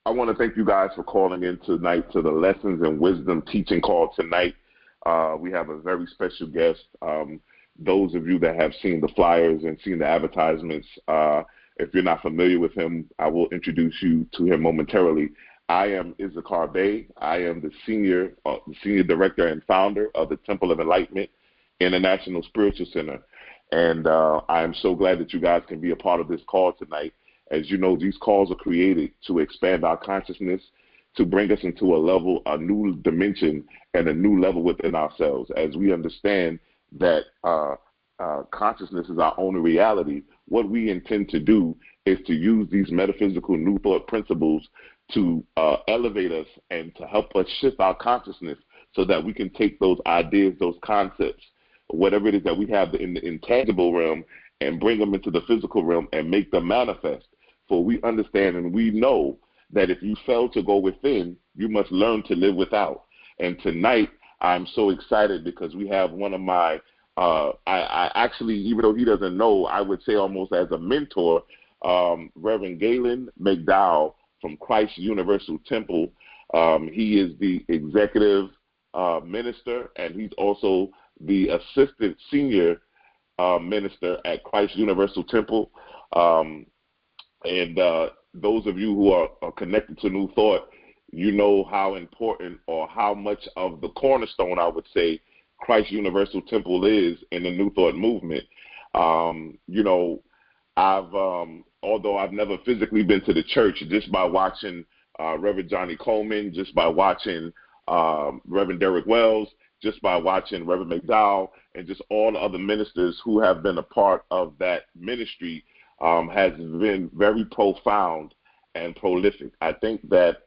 I want to thank you guys for calling in tonight to the Lessons in Wisdom teaching call tonight. We have a very special guest. Those of you that have seen the flyers and seen the advertisements, if you're not familiar with him, I will introduce you to him momentarily. I am Issachar Bey. I am the senior director and founder of the Temple of Enlightenment International Spiritual Center. And I am so glad that you guys can be a part of this call tonight. As you know, these calls are created to expand our consciousness, to bring us into a new dimension and a new level within ourselves. As we understand that consciousness is our own reality, what we intend to do is to use these metaphysical new thought principles to elevate us and to help us shift our consciousness so that we can take those ideas, those concepts, whatever it is that we have in the intangible realm, and bring them into the physical realm and make them manifest. For we understand and we know that if you fail to go within, you must learn to live without. And tonight, I'm so excited because we have one of my, I actually, even though he doesn't know, I would say almost as a mentor, Reverend Gaylon McDowell from Christ Universal Temple. He is the executive minister, and he's also the assistant senior minister at Christ Universal Temple. And those of you who are connected to New Thought, you know how important or how much of the cornerstone, I would say, Christ Universal Temple is in the New Thought movement. Although I've never physically been to the church, just by watching Rev.Johnnie Colemon, just by watching Reverend Derek Wells, just by watching Reverend McDowell, and just all the other ministers who have been a part of that ministry, has been very profound and prolific. I think that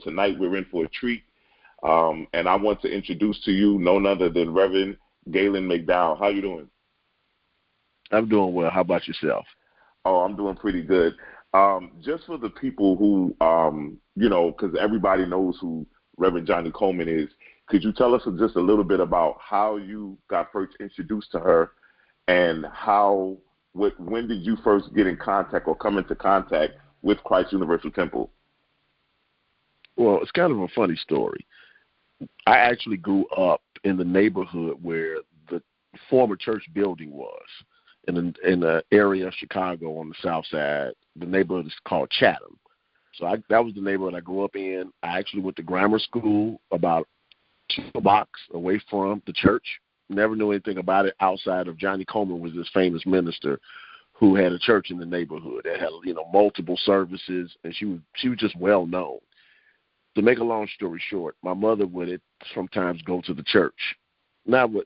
tonight we're in for a treat, and I want to introduce to you none other than Reverend Gaylon McDowell. How you doing? I'm doing well. How about yourself? Oh, I'm doing pretty good. Just for the people who, because everybody knows who Rev.Johnnie Colemon is, could you tell us just a little bit about how you got first introduced to her and when did you first get in contact or come into contact with Christ Universal Temple? Well, it's kind of a funny story. I actually grew up in the neighborhood where the former church building was, in the area of Chicago on the south side. The neighborhood is called Chatham. So that was the neighborhood I grew up in. I actually went to grammar school about 2 blocks away from the church. Never knew anything about it outside of Johnnie Colemon was this famous minister who had a church in the neighborhood that had, multiple services, and she was just well known. To make a long story short, my mother would sometimes go to the church, not with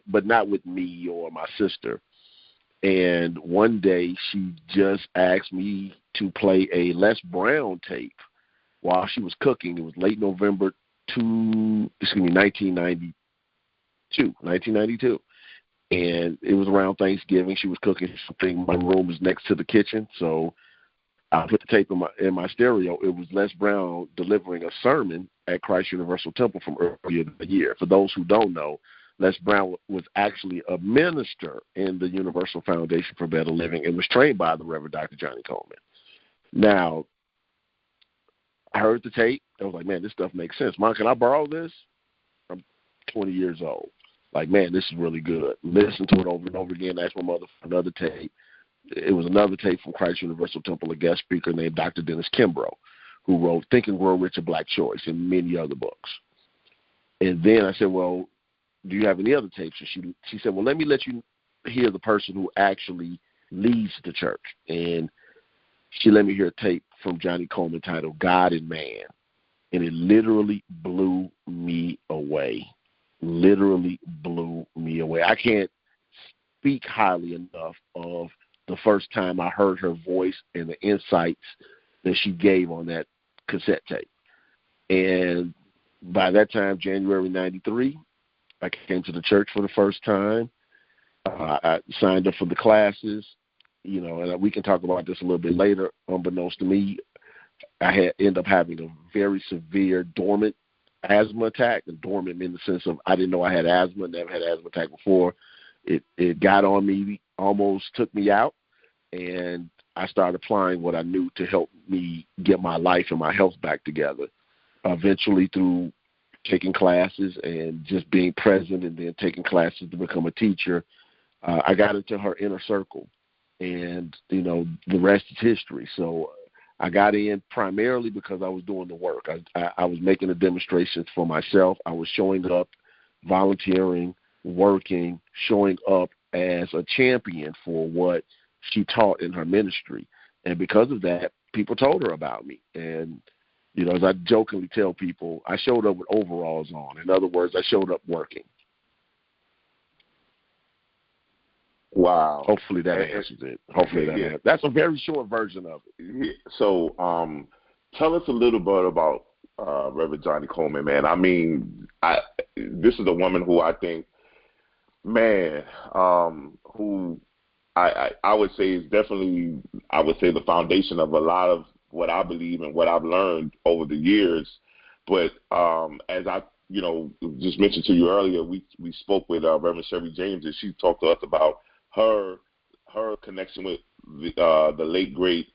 but not with me or my sister. And one day she just asked me to play a Les Brown tape while she was cooking. It was late November 1992. And it was around Thanksgiving. She was cooking something. My room was next to the kitchen, so I put the tape in my stereo. It was Les Brown delivering a sermon at Christ Universal Temple from earlier in the year. For those who don't know, Les Brown was actually a minister in the Universal Foundation for Better Living and was trained by the Reverend Dr. Johnnie Colemon. Now, I heard the tape. I was like, man, this stuff makes sense. Mom, can I borrow this? I'm 20 years old. Like, man, this is really good. Listen to it over and over again. Asked my mother for another tape. It was another tape from Christ Universal Temple, a guest speaker named Dr. Dennis Kimbrough, who wrote Think and Grow Rich, A Black Choice, and many other books. And then I said, well, do you have any other tapes? And she said, well, let me let you hear the person who actually leads the church. And she let me hear a tape from Johnnie Colemon titled God and Man. And it literally blew me away. Literally blew me away. I can't speak highly enough of the first time I heard her voice and the insights that she gave on that cassette tape. And by that time, January 93, I came to the church for the first time. I signed up for the classes, and we can talk about this a little bit later. Unbeknownst to me, I ended up having a very severe dormant asthma attack. And dormant in the sense of I didn't know I had asthma, never had asthma attack before. It got on me, almost took me out, and I started applying what I knew to help me get my life and my health back together. Eventually, through taking classes and just being present and then taking classes to become a teacher, I got into her inner circle. And, the rest is history. So I got in primarily because I was doing the work. I was making the demonstrations for myself. I was showing up, volunteering, working, showing up as a champion for what she taught in her ministry. And because of that, people told her about me. And, as I jokingly tell people, I showed up with overalls on. In other words, I showed up working. Wow. Hopefully that answers it. That's a very short version of it. So tell us a little bit about Rev.Johnnie Colemon, man. I mean, this is a woman who I think, man, who I would say is definitely, the foundation of a lot of what I believe and what I've learned over the years. But as I, just mentioned to you earlier, we spoke with Reverend Sherry James, and she talked to us about her connection with the late great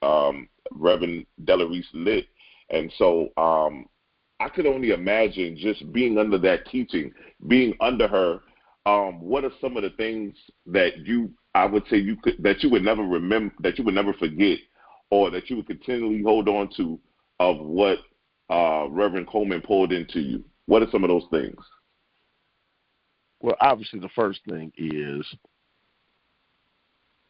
Reverend reese-lett. And so I could only imagine just being under that teaching, being under her. What are some of the things that I would say that you would never remember, that you would never forget, or that you would continually hold on to of what Reverend Colemon poured into you? What are some of those things? Well, obviously the first thing is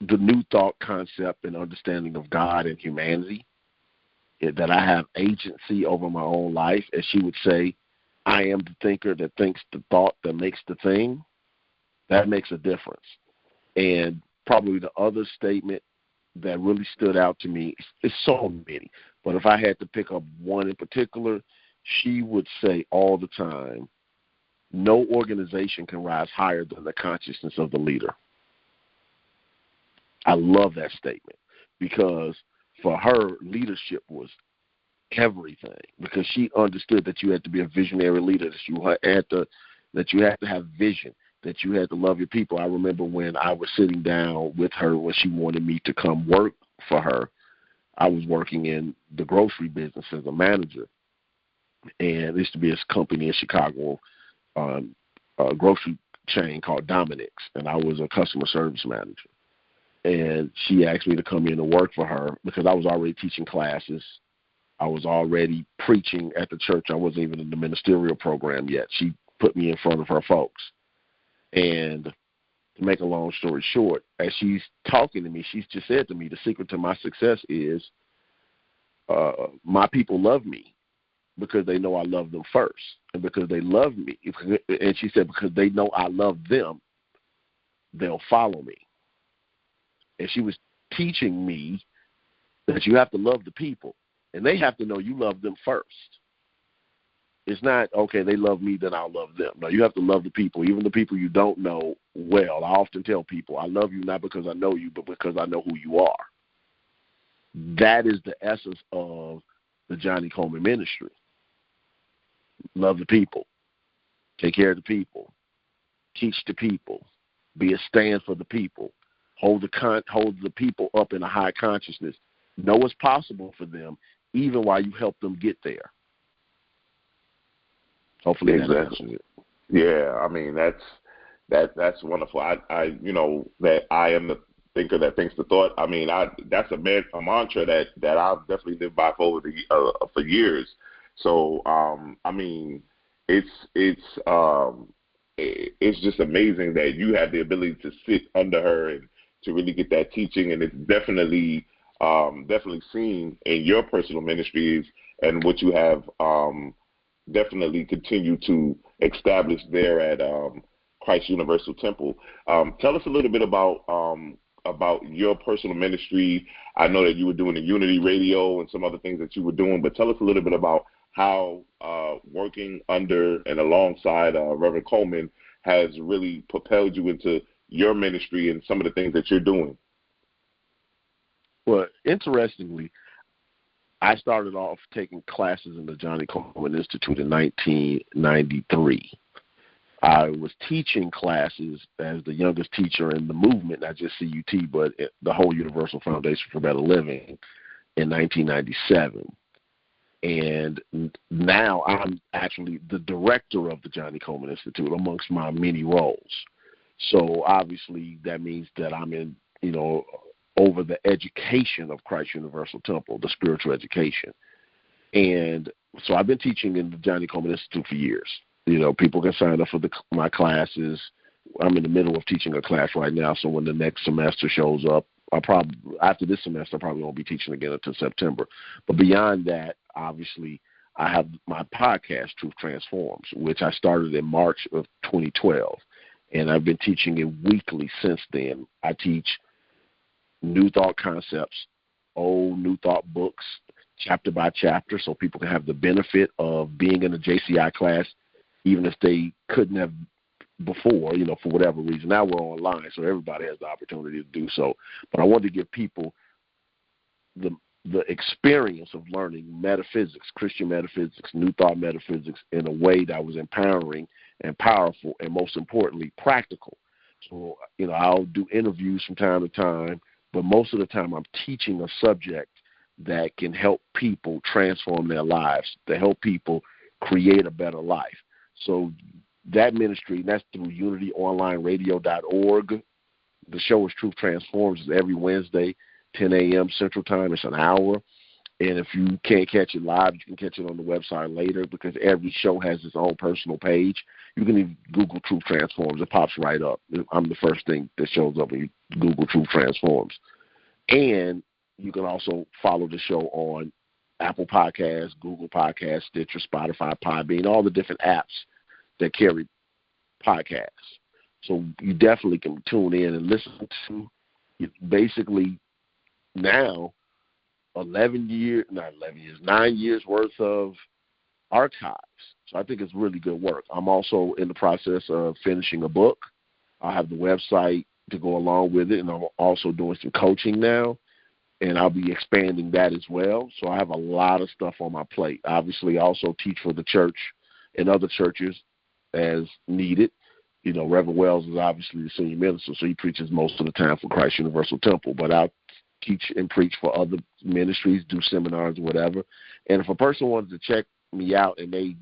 the new thought concept and understanding of God and humanity, that I have agency over my own life. As she would say, I am the thinker that thinks the thought that makes the thing. That makes a difference. And probably the other statement that really stood out to me is so many, but if I had to pick up one in particular, she would say all the time, no organization can rise higher than the consciousness of the leader. I love that statement because for her, leadership was everything, because she understood that you had to be a visionary leader, that you had to have vision, that you had to love your people. I remember when I was sitting down with her when she wanted me to come work for her. I was working in the grocery business as a manager, and there used to be this company in Chicago, a grocery chain called Dominic's, and I was a customer service manager. And she asked me to come in and work for her because I was already teaching classes. I was already preaching at the church. I wasn't even in the ministerial program yet. She put me in front of her folks. And to make a long story short, as she's talking to me, she's just said to me, the secret to my success is my people love me because they know I love them first. And because they love me, and she said, because they know I love them, they'll follow me. And she was teaching me that you have to love the people, and they have to know you love them first. It's not, okay, they love me, then I'll love them. No, you have to love the people, even the people you don't know well. I often tell people, I love you not because I know you, but because I know who you are. That is the essence of the Johnnie Colemon ministry. Love the people. Take care of the people. Teach the people. Be a stand for the people. Hold the people up in a high consciousness. Know what's possible for them, even while you help them get there. Hopefully that answers it. Yeah, I mean that's wonderful. I that I am the thinker that thinks the thought. I mean, that's a mantra that I've definitely lived by for years. So I mean, it's just amazing that you have the ability to sit under her and to really get that teaching, and it's definitely seen in your personal ministries and what you have definitely continue to establish there at Christ Universal Temple. Tell us a little bit about your personal ministry. I know that you were doing the Unity Radio and some other things that you were doing, but tell us a little bit about how working under and alongside Reverend Colemon has really propelled you into your ministry and some of the things that you're doing. Well, interestingly, I started off taking classes in the Johnnie Colemon Institute in 1993. I was teaching classes as the youngest teacher in the movement, not just CUT, but the whole Universal Foundation for Better Living in 1997. And now I'm actually the director of the Johnnie Colemon Institute amongst my many roles. So obviously that means that I'm in, over the education of Christ Universal Temple, the spiritual education. And so I've been teaching in the Johnnie Colemon Institute for years. People can sign up for my classes. I'm in the middle of teaching a class right now, so when the next semester shows up, after this semester, I probably won't be teaching again until September. But beyond that, obviously, I have my podcast, Truth Transforms, which I started in March of 2012. And I've been teaching it weekly since then. I teach new thought concepts, old new thought books, chapter by chapter, so people can have the benefit of being in a JCI class, even if they couldn't have before, for whatever reason. Now we're online, so everybody has the opportunity to do so. But I wanted to give people the experience of learning metaphysics, Christian metaphysics, new thought metaphysics, in a way that was empowering and powerful, and most importantly, practical. So, I'll do interviews from time to time, but most of the time I'm teaching a subject that can help people transform their lives, to help people create a better life. So that ministry, that's through unityonlineradio.org. The show is Truth Transforms. It's every Wednesday, 10 a.m. Central Time. It's an hour. And if you can't catch it live, you can catch it on the website later, because every show has its own personal page. You can even Google Truth Transforms. It pops right up. I'm the first thing that shows up when you Google Truth Transforms. And you can also follow the show on Apple Podcasts, Google Podcasts, Stitcher, Spotify, Podbean, all the different apps that carry podcasts. So you definitely can tune in and listen to basically now 9 years worth of archives. So I think it's really good work. I'm also in the process of finishing a book. I have the website to go along with it, and I'm also doing some coaching now, and I'll be expanding that as well. So I have a lot of stuff on my plate. Obviously, I also teach for the church and other churches as needed. Reverend Wells is obviously the senior minister, so he preaches most of the time for Christ Universal Temple, but I'll teach and preach for other ministries, do seminars or whatever. And if a person wanted to check me out and they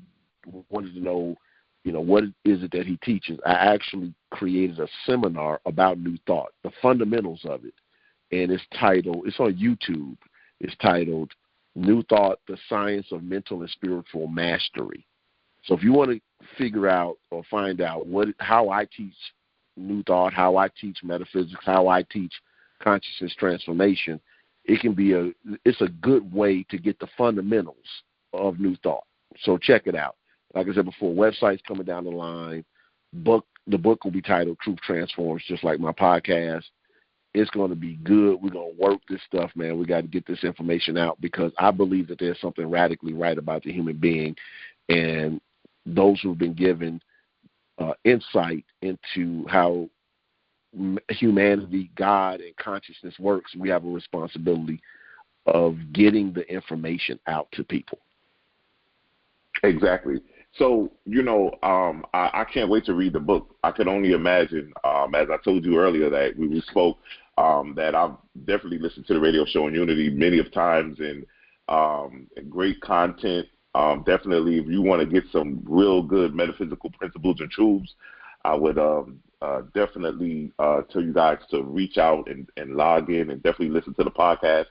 wanted to know, what is it that he teaches, I actually created a seminar about new thought, the fundamentals of it. And it's on YouTube. It's titled New Thought, The Science of Mental and Spiritual Mastery. So if you want to figure out or find out how I teach new thought, how I teach metaphysics, how I teach consciousness transformation, it's a good way to get the fundamentals of new thought. So check it out. Like I said before, website's coming down the line. The book will be titled Truth Transforms, just like my podcast. It's going to be good. We're going to work this stuff, man. We got to get this information out, because I believe that there's something radically right about the human being, and those who've been given insight into how humanity, God, and consciousness works, we have a responsibility of getting the information out to people. Exactly. So, I can't wait to read the book. I could only imagine, as I told you earlier that we spoke, that I've definitely listened to the radio show on Unity many of times, and great content. Definitely, if you want to get some real good metaphysical principles and truths, I would definitely tell you guys to reach out and log in and definitely listen to the podcast.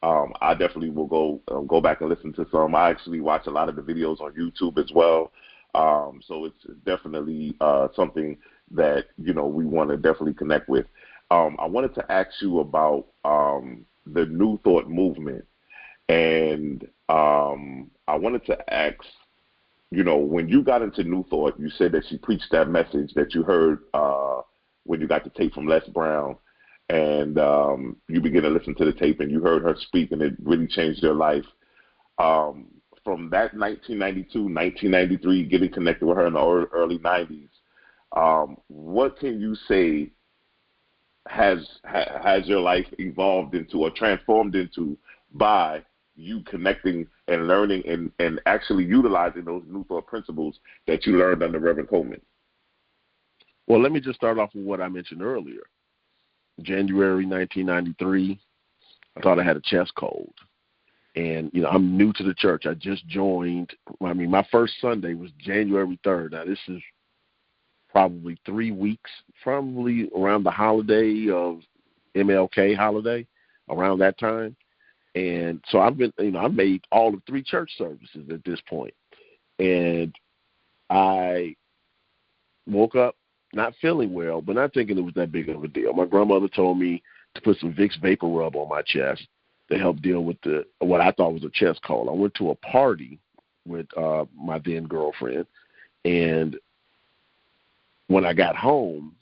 I definitely will go back and listen to some. I actually watch a lot of the videos on YouTube as well. So it's definitely something that, we want to definitely connect with. I wanted to ask you about the New Thought movement. And I wanted to ask, when you got into New Thought, you said that she preached that message that you heard when you got the tape from Les Brown. And you began to listen to the tape, and you heard her speak, and it really changed your life. From that 1992, 1993, getting connected with her in the early 90s, what can you say has your life evolved into or transformed into by you connecting and learning and actually utilizing those New Thought principles that you learned under Reverend Coleman? Well, let me just start off with what I mentioned earlier. January 1993, I thought I had a chest cold. And, I'm new to the church. I just joined. My first Sunday was January 3rd. Now, this is probably 3 weeks, probably around the holiday of MLK holiday, around that time. And so I've made all of 3 church services at this point. And I woke up not feeling well, but not thinking it was that big of a deal. My grandmother told me to put some Vicks Vapor Rub on my chest to help deal with what I thought was a chest cold. I went to a party with my then girlfriend, and when I got home,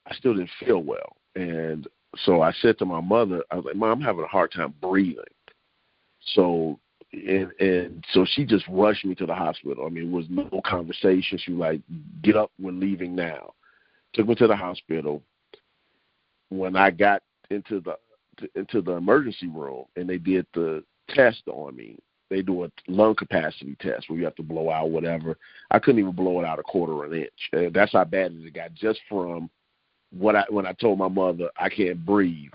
I still didn't feel well. And so I said to my mother, I was like, Mom, I'm having a hard time breathing. So so she just rushed me to the hospital. It was no conversation. She was like, get up, we're leaving now. Took me to the hospital. When I got into the emergency room and they did the test on me, they do a lung capacity test where you have to blow out whatever. I couldn't even blow it out a quarter of an inch. That's how bad it got, just from when I told my mother I can't breathe,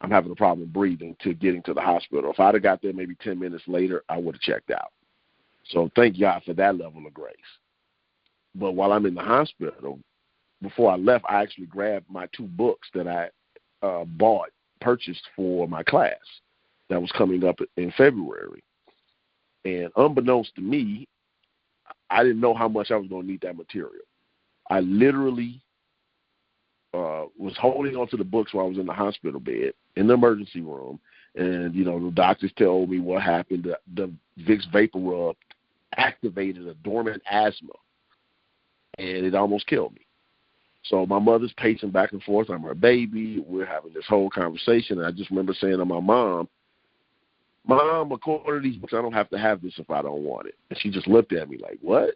I'm having a problem breathing, to getting to the hospital. If I'd have got there maybe 10 minutes later, I would have checked out. So thank God for that level of grace. But while I'm in the hospital, before I left, I actually grabbed my 2 books that I purchased for my class that was coming up in February. And unbeknownst to me, I didn't know how much I was going to need that material. I literally was holding on to the books while I was in the hospital bed, in the emergency room. And, the doctors told me what happened. The Vicks Vapor Rub activated a dormant asthma, and it almost killed me. So my mother's pacing back and forth. I'm her baby. We're having this whole conversation. And I just remember saying to my Mom, according to these books, I don't have to have this if I don't want it. And she just looked at me like, what?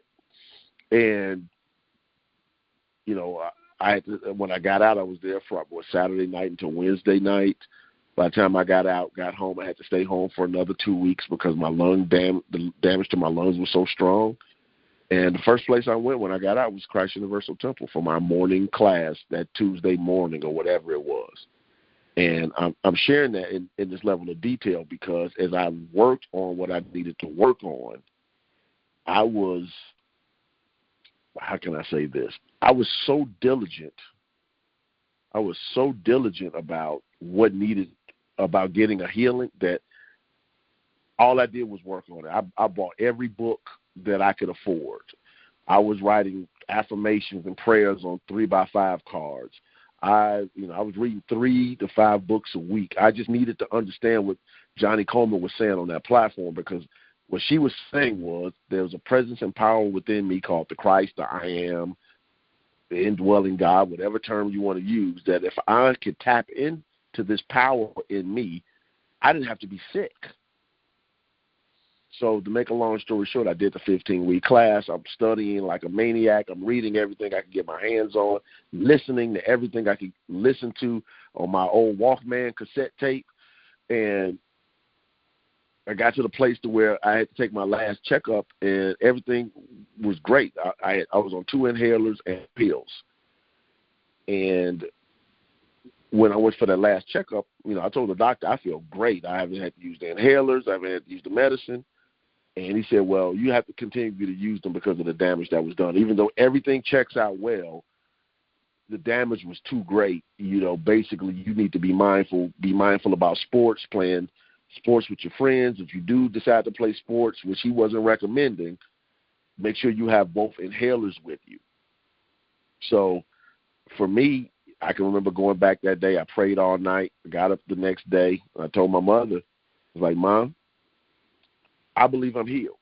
And, when I got out, I was there for Saturday night until Wednesday night. By the time I got home, I had to stay home for another 2 weeks because the damage to my lungs was so strong. And the first place I went when I got out was Christ Universal Temple for my morning class that Tuesday morning or whatever it was. And I'm sharing that in this level of detail because as I worked on what I needed to work on, I was, how can I say this? I was so diligent about what needed, about getting a healing, that all I did was work on it. I bought every book that I could afford. I was writing affirmations and prayers on 3x5 cards. I was reading 3 to 5 books a week. I just needed to understand what Johnnie Colemon was saying on that platform, because what she was saying was there was a presence and power within me called the Christ, the I am, the indwelling God, whatever term you want to use, that if I could tap into this power in me, I didn't have to be sick. So to make a long story short, I did the 15-week class. I'm studying like a maniac. I'm reading everything I could get my hands on, listening to everything I could listen to on my old Walkman cassette tape. And I got to the place to where I had to take my last checkup, and everything was great. I was on 2 inhalers and pills. And when I went for that last checkup, I told the doctor, I feel great. I haven't had to use the inhalers. I haven't had to use the medicine. And he said, well, you have to continue to use them because of the damage that was done. Even though everything checks out well, the damage was too great. Basically you need to be mindful about sports, playing sports with your friends. If you do decide to play sports, which he wasn't recommending, make sure you have both inhalers with you. So for me, I can remember going back that day. I prayed all night. I got up the next day. I told my mother, I was like, Mom, I believe I'm healed.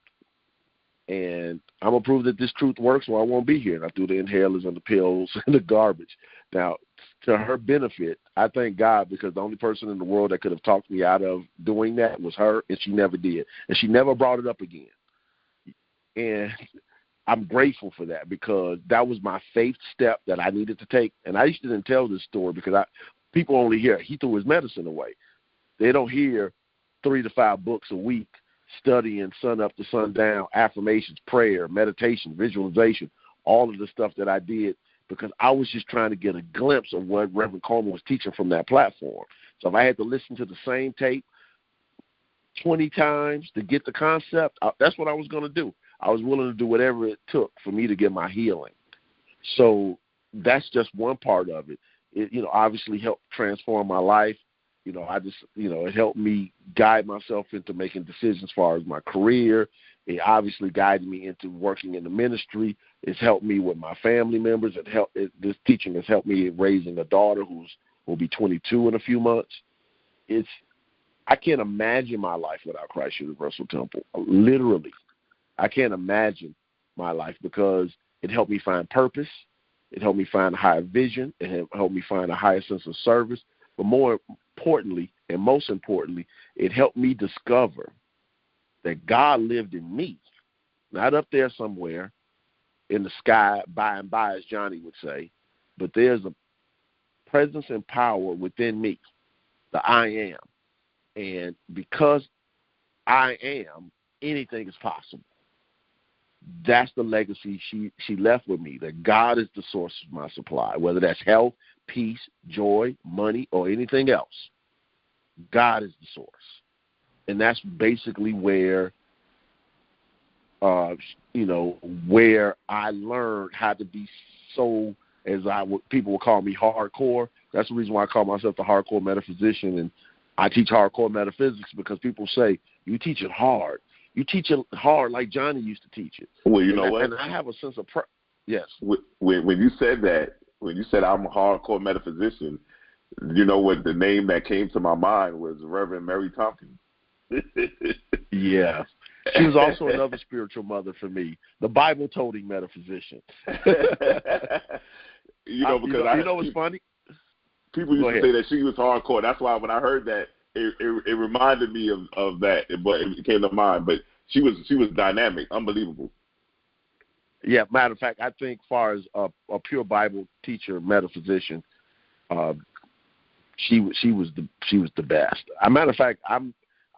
And I'm going to prove that this truth works or I won't be here. And I threw the inhalers and the pills and the garbage. Now, to her benefit, I thank God, because the only person in the world that could have talked me out of doing that was her, and she never did. And she never brought it up again. And I'm grateful for that, because that was my faith step that I needed to take. And I used to didn't tell this story because people only hear he threw his medicine away. They don't hear 3 to 5 books a week, studying sun up to sundown, affirmations, prayer, meditation, visualization, all of the stuff that I did because I was just trying to get a glimpse of what Reverend Coleman was teaching from that platform. So if I had to listen to the same tape 20 times to get the concept, that's what I was going to do. I was willing to do whatever it took for me to get my healing. So that's just one part of it. It, obviously helped transform my life. It helped me guide myself into making decisions as far as my career. It obviously guided me into working in the ministry. It's helped me with my family members. This teaching has helped me raising a daughter will be 22 in a few months. I can't imagine my life without Christ Universal Temple. Literally, I can't imagine my life because it helped me find purpose. It helped me find a higher vision. It helped me find a higher sense of service. But more importantly, and most importantly, it helped me discover that God lived in me, not up there somewhere in the sky, by and by, as Johnny would say, but there's a presence and power within me, the I am. And because I am, anything is possible. That's the legacy she left with me, that God is the source of my supply, whether that's health, peace, joy, money, or anything else. God is the source. And that's basically where, where I learned how to be so, people would call me hardcore. That's the reason why I call myself the hardcore metaphysician. And I teach hardcore metaphysics because people say, you teach it hard. You teach it hard like Johnny used to teach it. Well, you know what? And I have a sense of yes. When you said that, when you said I'm a hardcore metaphysician, you know what the name that came to my mind was Reverend Mary Tompkins. Yeah. She was also another spiritual mother for me, the Bible-toting metaphysician. Because what's funny? People used to say that she was hardcore. That's why when I heard that, it reminded me of that, but it came to mind. But she was dynamic, unbelievable. Yeah, matter of fact, I think as far as a pure Bible teacher, metaphysician, she was the best. As a matter of fact,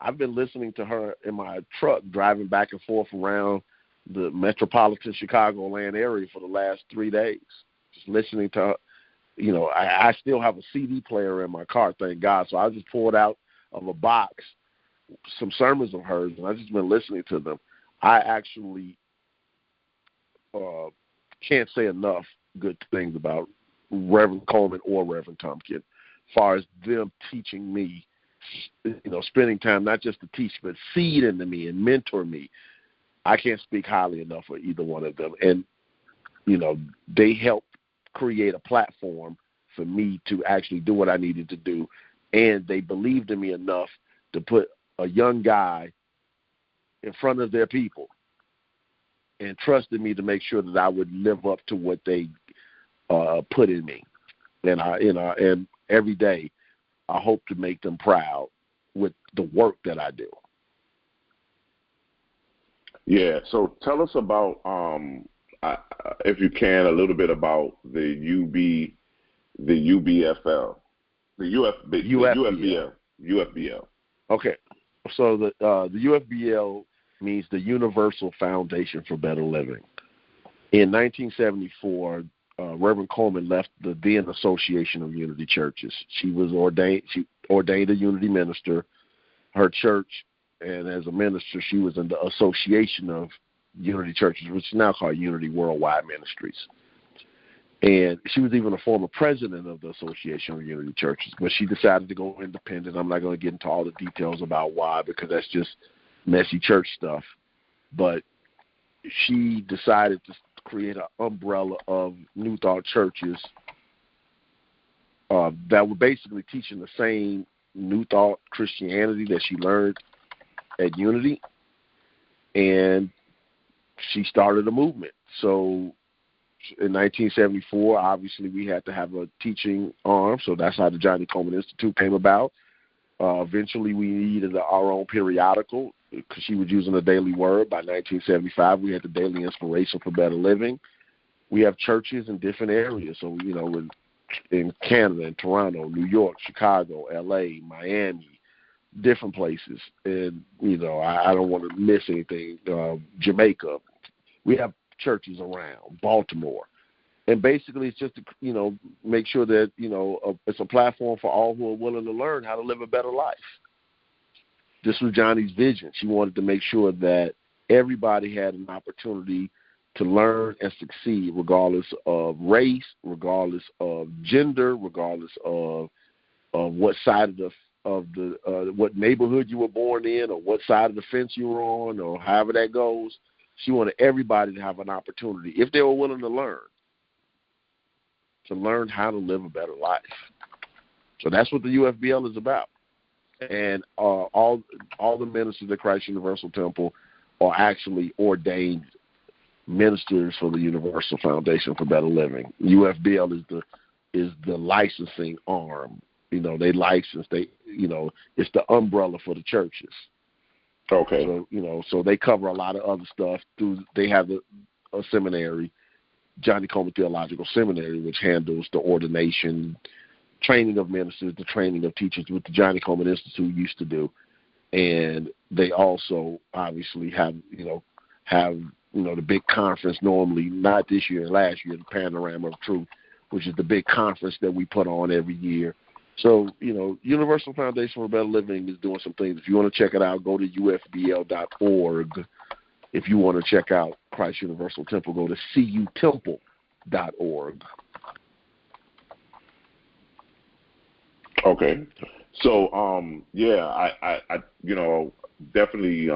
I've been listening to her in my truck driving back and forth around the metropolitan Chicagoland area for the last 3 days, just listening to her. I still have a CD player in my car, thank God. So I just pulled out of a box some sermons of hers, and I've just been listening to them. I actually can't say enough good things about Reverend Coleman or Reverend Tompkins as far as them teaching me, spending time not just to teach, but seed into me and mentor me. I can't speak highly enough for either one of them. And, they helped create a platform for me to actually do what I needed to do. And they believed in me enough to put a young guy in front of their people and trusted me to make sure that I would live up to what they put in me. And and every day I hope to make them proud with the work that I do. Yeah. So tell us about, if you can, a little bit about the UBFL, the UFBL. Okay. So the UFBL means the Universal Foundation for Better Living. In 1974, Reverend Coleman left the then Association of Unity Churches. She ordained a Unity minister. Her church, and as a minister, she was in the Association of Unity Churches, which is now called Unity Worldwide Ministries. And she was even a former president of the Association of Unity Churches, but she decided to go independent. I'm not going to get into all the details about why, because that's just messy church stuff. But she decided to create an umbrella of New Thought churches that were basically teaching the same New Thought Christianity that she learned at Unity. And she started a movement. So in 1974, obviously, we had to have a teaching arm, so that's how the Johnnie Coleman Institute came about. Eventually, we needed our own periodical because she was using the Daily Word. By 1975, we had the Daily Inspiration for Better Living. We have churches in different areas. So, in Canada, in Toronto, New York, Chicago, L.A., Miami, different places. And, I don't want to miss anything. Jamaica. We have churches around Baltimore. And basically, it's just to, make sure that, it's a platform for all who are willing to learn how to live a better life. This was Johnny's vision. She wanted to make sure that everybody had an opportunity to learn and succeed, regardless of race, regardless of gender, regardless of what side of the what neighborhood you were born in, or what side of the fence you were on, or however that goes. She wanted everybody to have an opportunity, if they were willing to learn how to live a better life. So that's what the UFBL is about. And all the ministers at Christ Universal Temple are actually ordained ministers for the Universal Foundation for Better Living. UFBL is the licensing arm. They license. It's the umbrella for the churches. Okay. So so they cover a lot of other stuff. They have a seminary, Johnnie Colemon Theological Seminary, which handles the ordination, training of ministers, the training of teachers, what the Johnnie Colemon Institute used to do. And they also obviously have the big conference, normally not this year, last year, the Panorama of Truth, which is the big conference that we put on every year. So, Universal Foundation for Better Living is doing some things. If you want to check it out, go to UFBL.org. If you want to check out Christ Universal Temple, go to cutemple.org. Okay. So, I definitely,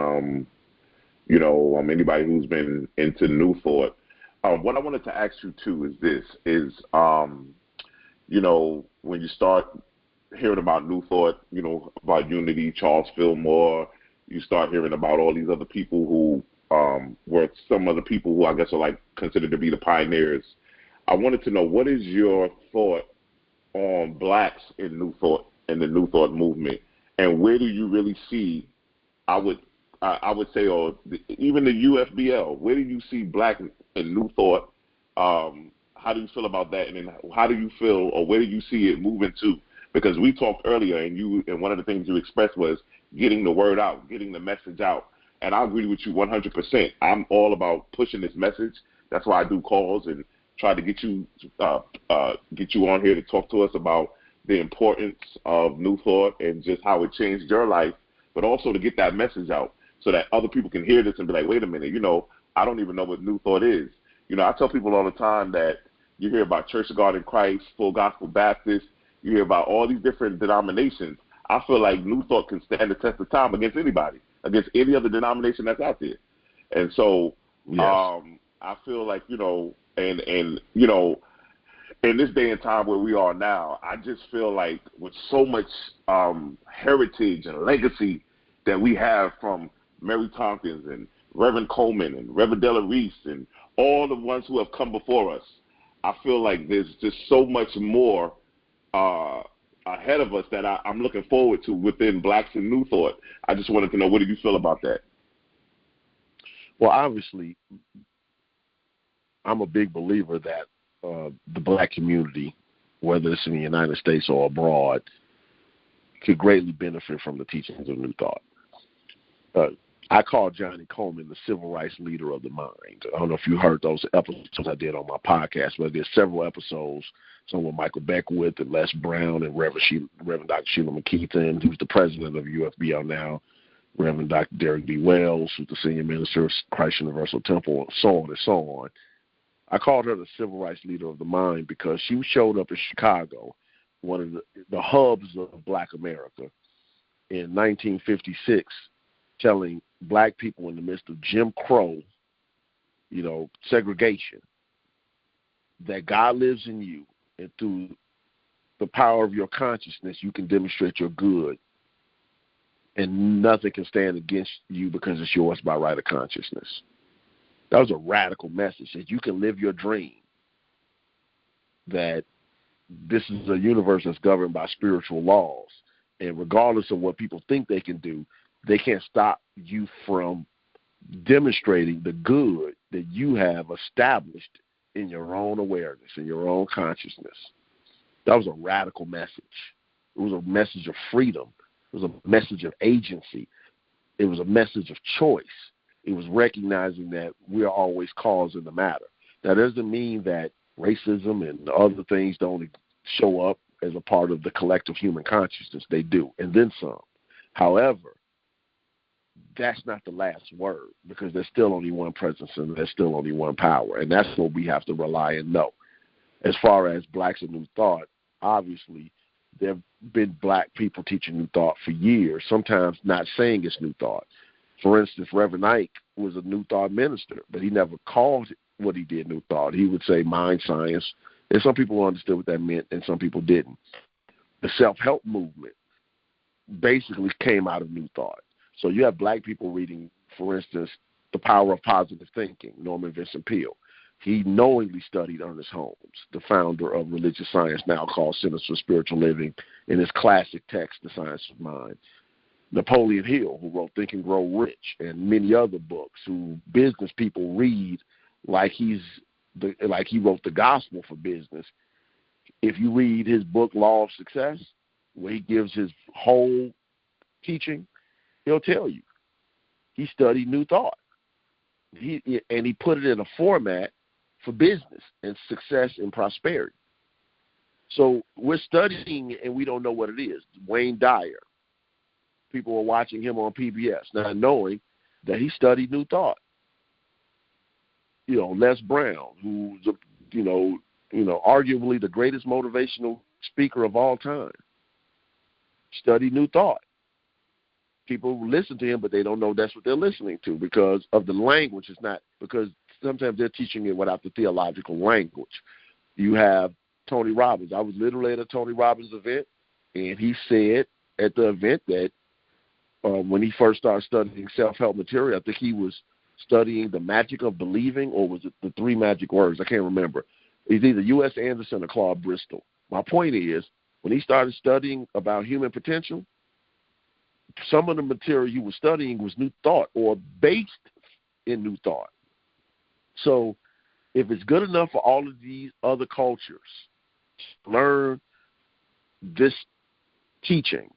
anybody who's been into New Thought, what I wanted to ask you too is this, when you start hearing about New Thought, about Unity, Charles Fillmore, you start hearing about all these other people who were some of the people who I guess are considered to be the pioneers. I wanted to know, what is your thought on blacks in New Thought and the New Thought movement, and where do you really see? I would say, or even the UFBL. Where do you see black in New Thought? How do you feel about that? And then how do you feel, or where do you see it moving to? Because we talked earlier, and one of the things you expressed was getting the word out, getting the message out. And I agree with you 100%. I'm all about pushing this message. That's why I do calls and try to get you on here to talk to us about the importance of New Thought and just how it changed your life, but also to get that message out so that other people can hear this and be like, wait a minute, I don't even know what New Thought is. I tell people all the time that you hear about Church of God in Christ, Full Gospel Baptist, you hear about all these different denominations. I feel like New Thought can stand the test of time against anybody, against any other denomination that's out there. And so yes. I feel like, and in this day and time where we are now, I just feel like with so much heritage and legacy that we have from Mary Tompkins and Reverend Coleman and Reverend Della Reese and all the ones who have come before us, I feel like there's just so much more ahead of us that I'm looking forward to within Blacks in New Thought. I just wanted to know, what do you feel about that? Well, obviously, I'm a big believer that the black community, whether it's in the United States or abroad, could greatly benefit from the teachings of New Thought. I call Johnnie Colemon the civil rights leader of the mind. I don't know if you heard those episodes I did on my podcast, but there's several episodes, some with Michael Beckwith and Les Brown and Reverend Dr. Sheila McKeithen, who's the president of UFBL now, Reverend Dr. Derek B. Wells, who's the senior minister of Christ Universal Temple, and so on and so on. I called her the civil rights leader of the mind because she showed up in Chicago, one of the hubs of Black America, in 1956, telling black people in the midst of Jim Crow, segregation, that God lives in you, and through the power of your consciousness, you can demonstrate your good, and nothing can stand against you because it's yours by right of consciousness. That was a radical message, that you can live your dream, that this is a universe that's governed by spiritual laws, and regardless of what people think they can do, they can't stop you from demonstrating the good that you have established in your own awareness, in your own consciousness. That was a radical message. It was a message of freedom. It was a message of agency. It was a message of choice. It was recognizing that we are always cause in the matter. That doesn't mean that racism and other things don't show up as a part of the collective human consciousness. They do, and then some. However, that's not the last word, because there's still only one presence and there's still only one power, and that's what we have to rely and know. As far as blacks and New Thought, obviously, there have been black people teaching New Thought for years, sometimes not saying it's New Thought. For instance, Reverend Ike was a New Thought minister, but he never called what he did New Thought. He would say mind science, and some people understood what that meant and some people didn't. The self-help movement basically came out of New Thought. So you have black people reading, for instance, The Power of Positive Thinking, Norman Vincent Peale. He knowingly studied Ernest Holmes, the founder of religious science now called Centers for Spiritual Living, in his classic text, The Science of Mind. Napoleon Hill, who wrote Think and Grow Rich, and many other books, who business people read like he wrote the gospel for business. If you read his book, Law of Success, where he gives his whole teaching, he'll tell you he studied New Thought. He put it in a format for business and success and prosperity. So we're studying and we don't know what it is. Wayne Dyer. People are watching him on PBS, not knowing that he studied New Thought. Les Brown, who's arguably the greatest motivational speaker of all time, studied New Thought. People listen to him, but they don't know that's what they're listening to because of the language. It's not because sometimes they're teaching it without the theological language. You have Tony Robbins. I was literally at a Tony Robbins event, and he said at the event that when he first started studying self-help material, I think he was studying the magic of believing, or was it the 3 magic words? I can't remember. It's either U.S. Anderson or Claude Bristol. My point is, when he started studying about human potential, some of the material he was studying was New Thought or based in New Thought. So if it's good enough for all of these other cultures to learn this teaching,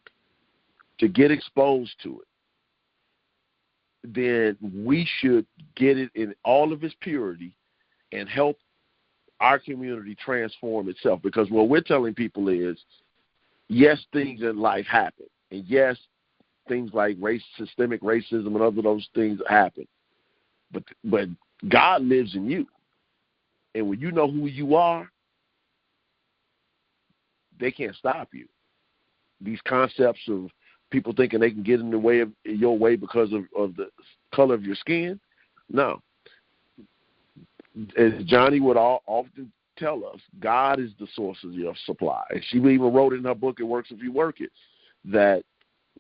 to get exposed to it, then we should get it in all of its purity and help our community transform itself. Because what we're telling people is, yes, things in life happen. And yes, things like systemic racism and other those things happen. But God lives in you. And when you know who you are, they can't stop you. These concepts of people thinking they can get in the way of your way because of the color of your skin, no. As Johnnie would often tell us, God is the source of your supply. And she even wrote in her book, It Works If You Work It, that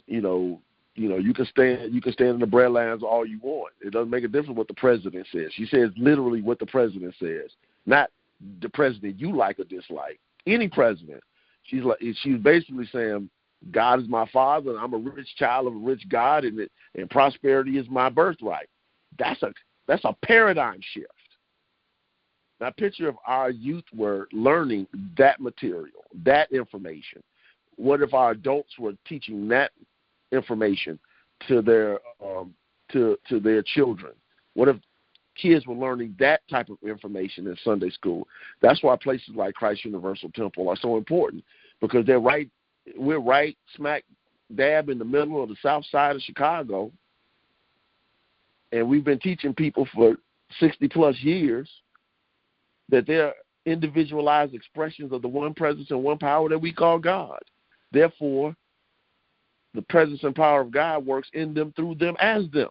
you can stand in the breadlines all you want. It doesn't make a difference what the president says. She says literally what the president says, not the president you like or dislike. Any president. She's basically saying, God is my father, and I'm a rich child of a rich God, and prosperity is my birthright. That's a paradigm shift. Now, picture if our youth were learning that material, that information. What if our adults were teaching that information to their children? What if kids were learning that type of information in Sunday school? That's why places like Christ Universal Temple are so important, because we're right smack dab in the middle of the south side of Chicago, and we've been teaching people for 60-plus years that they're individualized expressions of the one presence and one power that we call God. Therefore, the presence and power of God works in them, through them, as them.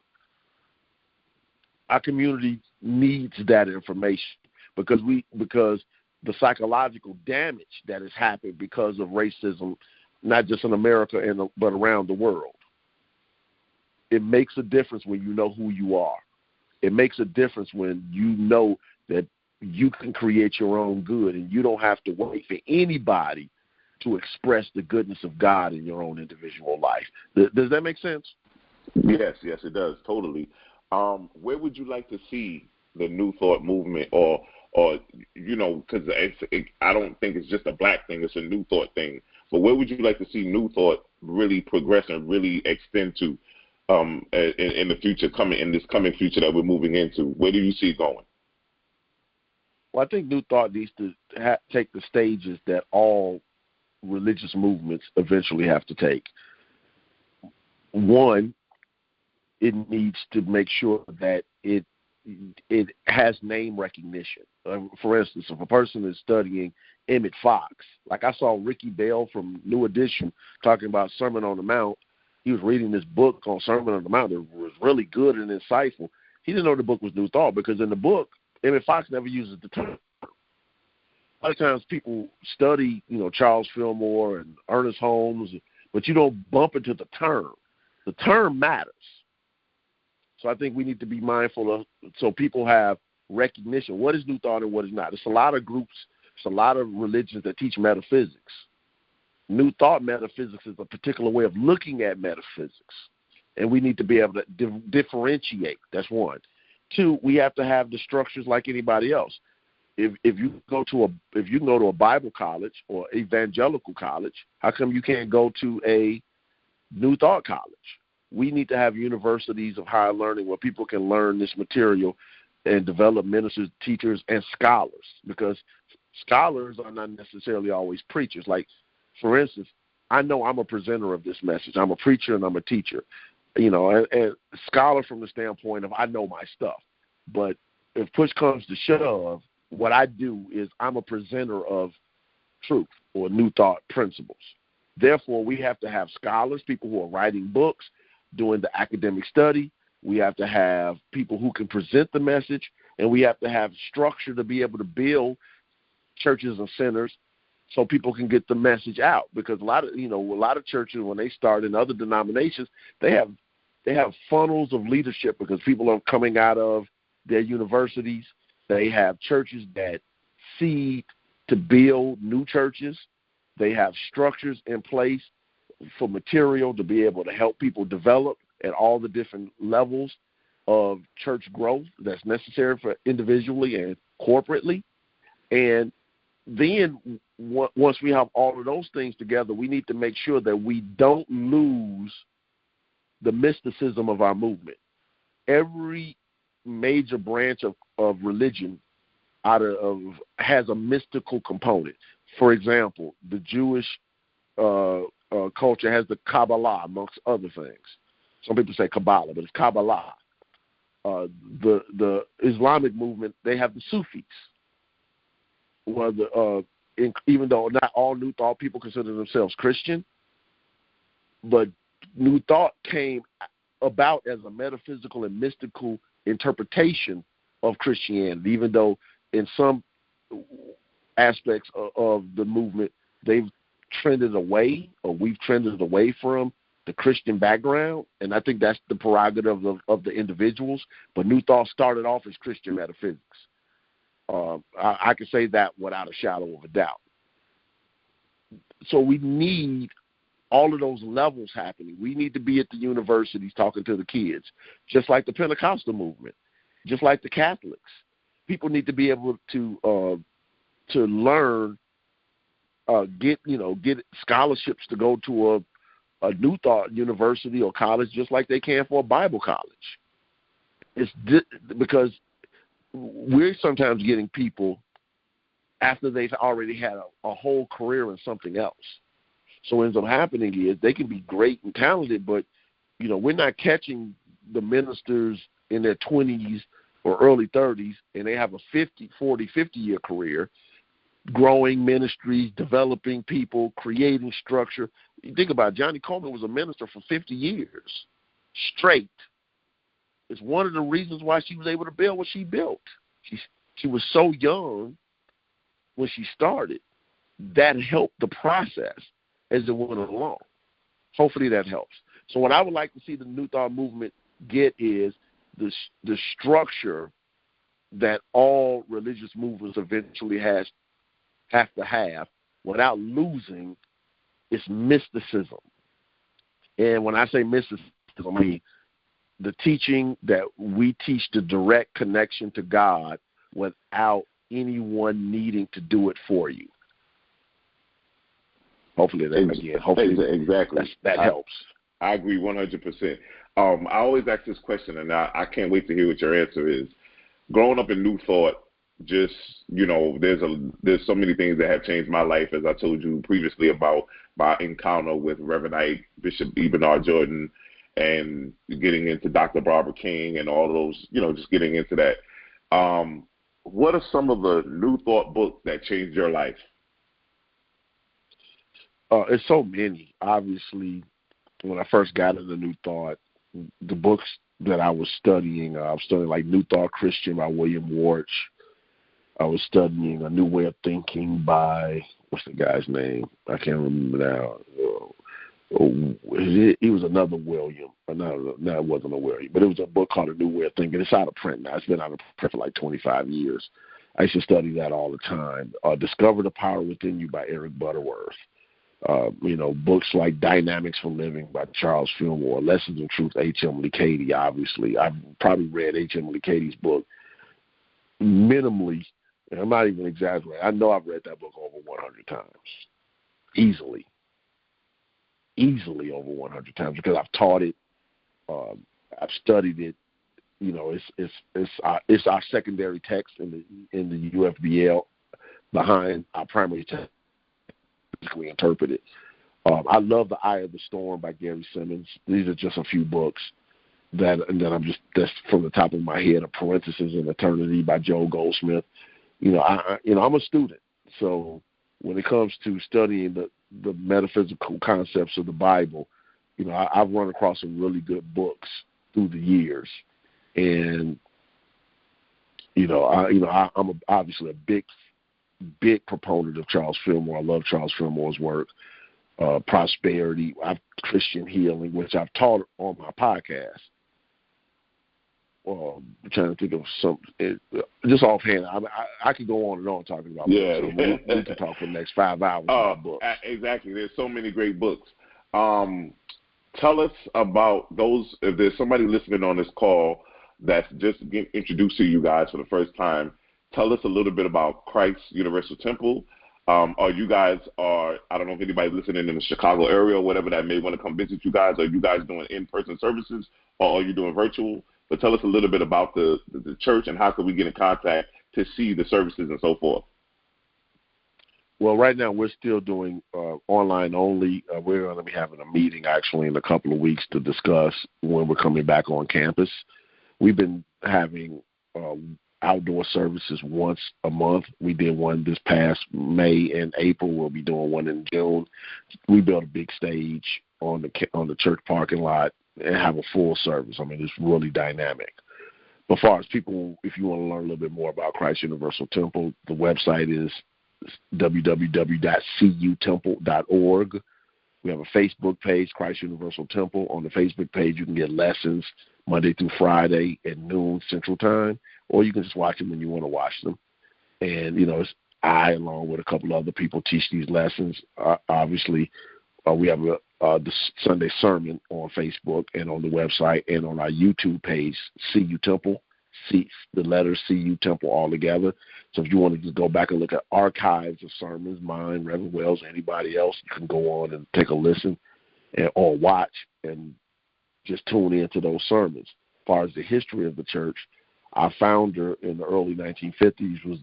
Our community needs that information because the psychological damage that has happened because of racism, not just in America but around the world. It makes a difference when you know who you are. It makes a difference when you know that you can create your own good and you don't have to wait for anybody to express the goodness of God in your own individual life. Does that make sense? Yes, it does, totally. Where would you like to see the New Thought movement, or because I don't think it's just a black thing, it's a New Thought thing, but where would you like to see New Thought really progress and really extend to in the future, in this coming future that we're moving into? Where do you see it going? Well, I think New Thought needs to take the stages that all religious movements eventually have to take. One, it needs to make sure that it has name recognition. For instance, if a person is studying Emmett Fox, like I saw Ricky Bell from New Edition talking about Sermon on the Mount. He was reading this book on Sermon on the Mount that was really good and insightful. He didn't know the book was New Thought because in the book, Emmett Fox never uses the term. A lot of times people study, Charles Fillmore and Ernest Holmes, but you don't bump into the term. The term matters. So I think we need to be mindful of, so people have recognition. What is New Thought and what is not? There's a lot of groups, there's a lot of religions that teach metaphysics. New Thought metaphysics is a particular way of looking at metaphysics, and we need to be able to differentiate. That's one. Two, we have to have the structures like anybody else. If you go to a Bible college or evangelical college, how come you can't go to a New Thought college? We need to have universities of higher learning where people can learn this material and develop ministers, teachers, and scholars, because scholars are not necessarily always preachers. Like, for instance, I know I'm a presenter of this message. I'm a preacher and I'm a teacher, and scholar from the standpoint of I know my stuff. But if push comes to shove, what I do is I'm a presenter of truth or New Thought principles. Therefore, we have to have scholars, people who are writing books, doing the academic study. We have to have people who can present the message, and we have to have structure to be able to build churches and centers so people can get the message out. Because a lot of churches, when they start in other denominations, they have funnels of leadership because people are coming out of their universities. They have churches that seed to build new churches. They have structures in place for material to be able to help people develop at all the different levels of church growth that's necessary for individually and corporately. And then once we have all of those things together, we need to make sure that we don't lose the mysticism of our movement. Every major branch of religion has a mystical component. For example, the Jewish culture has the Kabbalah, amongst other things. Some people say Kabbalah, but it's Kabbalah. The Islamic movement, they have the Sufis. Well, even though not all New Thought people consider themselves Christian, but New Thought came about as a metaphysical and mystical interpretation of Christianity, even though in some aspects of the movement they've trended away, or we've trended away from the Christian background, and I think that's the prerogative of the individuals. But New Thought started off as Christian metaphysics. I can say that without a shadow of a doubt. So we need all of those levels happening. We need to be at the universities talking to the kids, just like the Pentecostal movement, just like the Catholics. People need to be able to learn, get scholarships to go to a New Thought university or college, just like they can for a Bible college. It's because we're sometimes getting people after they've already had a whole career in something else. So what ends up happening is they can be great and talented, but we're not catching the ministers in their 20s or early 30s, and they have a 50-year career, growing ministries, developing people, creating structure. You think about it, Johnnie Colemon was a minister for 50 years straight. It's one of the reasons why she was able to build what she built. She was so young when she started. That helped the process as it went along. Hopefully that helps. So what I would like to see the New Thought movement get is the structure that all religious movements eventually have to have without losing its mysticism. And when I say mysticism, I mean the teaching that we teach the direct connection to God without anyone needing to do it for you. Hopefully that helps. I agree 100%. I always ask this question, and I can't wait to hear what your answer is. Growing up in New Thought, just, there's so many things that have changed my life, as I told you previously about my encounter with Reverend Ike, Bishop Eben R. Jordan, and getting into Dr. Barbara King and all those, just getting into that. What are some of the New Thought books that changed your life? It's so many. Obviously, when I first got into New Thought, the books that I was studying, I was studying like New Thought Christian by William Warch. I was studying A New Way of Thinking by, what's the guy's name? I can't remember now. He was another William. No, it wasn't a William, but it was a book called A New Way of Thinking. It's out of print now. It's been out of print for like 25 years. I used to study that all the time. Discover the Power Within You by Eric Butterworth. Books like Dynamics for Living by Charles Fillmore, Lessons in Truth, H.M. Lee Cady, obviously. I've probably read H.M. Lee Cady's book minimally, and I'm not even exaggerating. I know I've read that book over 100 times. Easily over 100 times, because I've taught it. I've studied it. It's our secondary text in the UFBL behind our primary text. Interpreted. I love The Eye of the Storm by Gary Simmons. These are just a few books that's from the top of my head. A Parenthesis in Eternity by Joel Goldsmith. I'm a student, so when it comes to studying the metaphysical concepts of the Bible, I've run across some really good books through the years, and I'm obviously a big proponent of Charles Fillmore. I love Charles Fillmore's work. Prosperity, Christian Healing, which I've taught on my podcast. I'm trying to think of something. Just offhand, I could go on and on talking about books. So we can talk for the next 5 hours about books. Exactly. There's so many great books. Tell us about those. If there's somebody listening on this call that's just getting introduced to you guys for the first time, tell us a little bit about Christ Universal Temple. I don't know if anybody's listening in the Chicago area or whatever that may want to come visit you guys. Are you guys doing in-person services, or are you doing virtual? But tell us a little bit about the church, and how can we get in contact to see the services and so forth. Well, right now we're still doing online only. We're going to be having a meeting actually in a couple of weeks to discuss when we're coming back on campus. We've been having outdoor services once a month. We did one this past May and April. We'll be doing one in June. We built a big stage on the church parking lot and have a full service. I mean, it's really dynamic. But as far as people, if you want to learn a little bit more about Christ Universal Temple, the website is www.cutemple.org. We have a Facebook page, Christ Universal Temple. On the Facebook page, you can get lessons Monday through Friday at noon Central Time, or you can just watch them when you want to watch them. And, I, along with a couple other people, teach these lessons. Obviously, we have the Sunday sermon on Facebook and on the website and on our YouTube page, CU Temple, the letters CU Temple all together. So if you want to just go back and look at archives of sermons, mine, Reverend Wells, anybody else, you can go on and take a listen or watch and just tune into those sermons. As far as the history of the church, our founder in the early 1950s was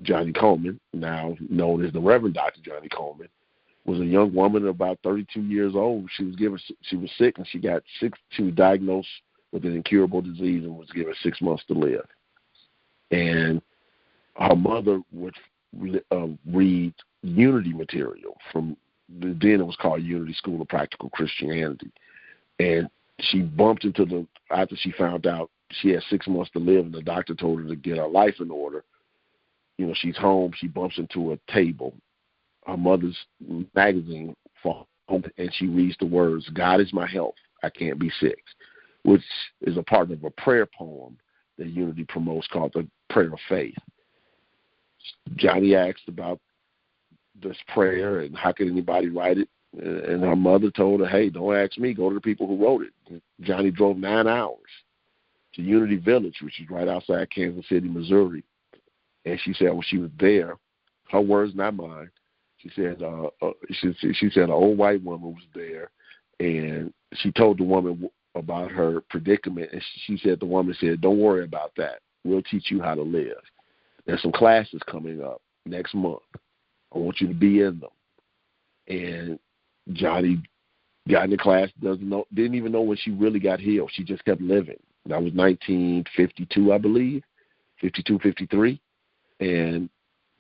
Johnnie Colemon, now known as the Reverend Dr. Johnnie Colemon, was a young woman about 32 years old. She was sick, and she was diagnosed with an incurable disease and was given 6 months to live. And her mother would read Unity material from then it was called Unity School of Practical Christianity. And she bumped into after she found out she had 6 months to live and the doctor told her to get her life in order. She's home. She bumps into a table, her mother's magazine for home, and she reads the words, "God is my health. I can't be sick," which is a part of a prayer poem that Unity promotes called the Prayer of Faith. Johnnie asked about this prayer and how could anybody write it, and her mother told her, "Hey, don't ask me. Go to the people who wrote it." Johnnie drove 9 hours to Unity Village, which is right outside Kansas City, Missouri. And she said when she was there, her words, not mine, she said an old white woman was there, and she told the woman about her predicament, and she said the woman said, "Don't worry about that. We'll teach you how to live." there's some classes coming up next month. I want you to be in them. And Johnny got in the class, didn't even know when she really got healed. She just kept living. That was 1952, I believe, 52, 53. And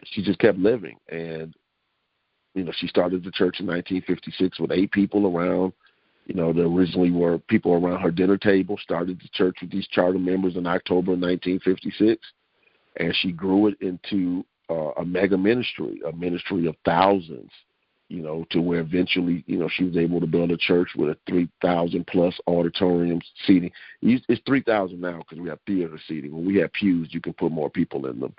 she just kept living. And, she started the church in 1956 with 8 people around. There originally were people around her dinner table, started the church with these charter members in October of 1956. And she grew it into a mega ministry, a ministry of thousands, to where eventually, she was able to build a church with a 3,000 plus auditorium seating. It's 3,000 now because we have theater seating. When we have pews, you can put more people in them,